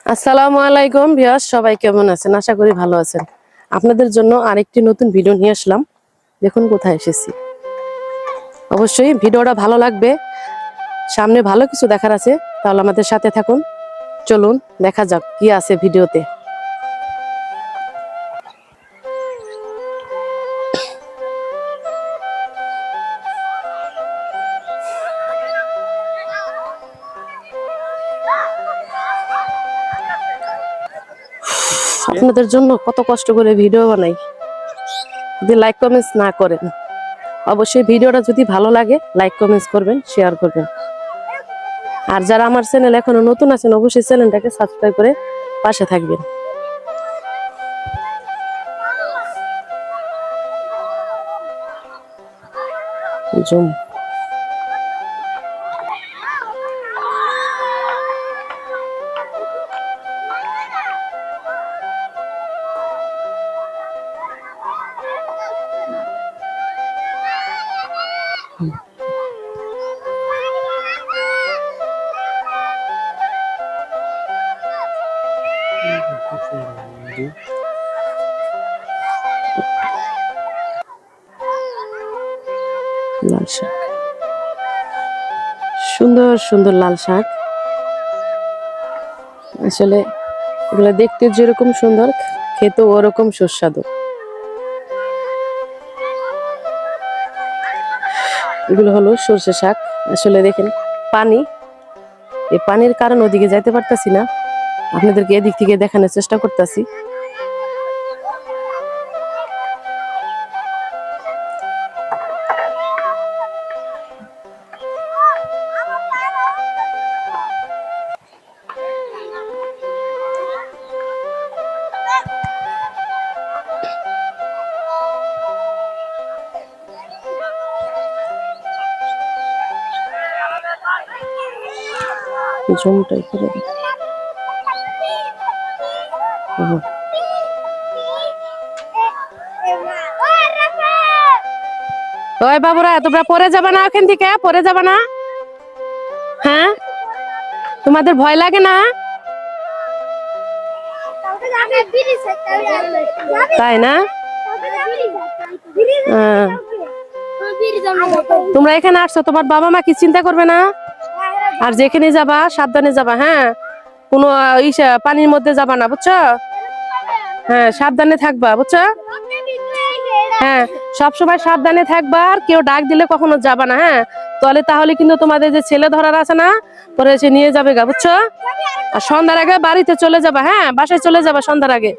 আসসালামু আলাইকুম ভিউয়ার্স, সবাই কেমন আছেন? আশা করি ভালো আছেন। আপনাদের জন্য আরেকটি নতুন ভিডিও নিয়ে আসলাম। দেখুন কোথায় এসেছি। অবশ্যই ভিডিওটা ভালো লাগবে, সামনে ভালো কিছু দেখার আছে, তাহলে আমাদের সাথে থাকুন। চলুন দেখা যাক কি আছে ভিডিওতে। আপনাদের জন্য কত কষ্ট করে ভিডিও বানাই, যদি লাইক কমেন্টস না করেন। অবশ্যই ভিডিওটা যদি ভালো লাগে লাইক কমেন্টস করবেন, শেয়ার করবেন। আর যারা আমার চ্যানেল এখনো নতুন আছেন অবশ্যই চ্যানেলটাকে সাবস্ক্রাইব করে পাশে থাকবেন। জুম লাল শাক, সুন্দর সুন্দর লাল শাক। আসলে এগুলো দেখতে যেরকম সুন্দর, খেতে ওরকম সুস্বাদু। এগুলো হলো সরষে শাক। আসলে দেখেন পানি, এই পানির কারণে ওদিকে যাইতে পারতাছি না, আপনাদেরকে এদিক থেকে দেখানোর চেষ্টা করতেছি। জুমটাই করে দিই। ওই বাবুরা, তোমরা পরে যাবে না, ওখান থেকে পরে যাবে না? হ্যাঁ, তোমাদের ভয় লাগে না? তাই না? তোমরা এখানে আসছো, তোমার বাবা মা কি চিন্তা করবে না? আর যেখানে যাবা সাবধানে যাবা, হ্যাঁ? কোনো পানির মধ্যে যাবা না, বুঝছো? হ্যাঁ, সাবধানে থাকবা, বুঝছো? হ্যাঁ, সবসময় সাবধানে থাকবা, আর কেউ ডাক দিলে কখনো যাবা না, হ্যাঁ? তাহলে কিন্তু তোমাদের যে ছেলে ধরার আছে না, পরে এসে নিয়ে যাবে গা, বুঝছো? আর সন্ধ্যার আগে বাড়িতে চলে যাবা, হ্যাঁ? বাসায় চলে যাবা সন্ধ্যার আগে।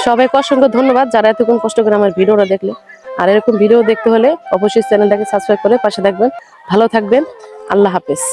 সবাইকে অসংখ্য ধন্যবাদ যারা এতক্ষণ কষ্ট করে আমার ভিডিওটা দেখলে। আর এরকম ভিডিও দেখতে হলে অবশ্যই চ্যানেলটাকে সাবস্ক্রাইব করে পাশে থাকবেন। ভালো থাকবেন। আল্লাহ হাফেজ।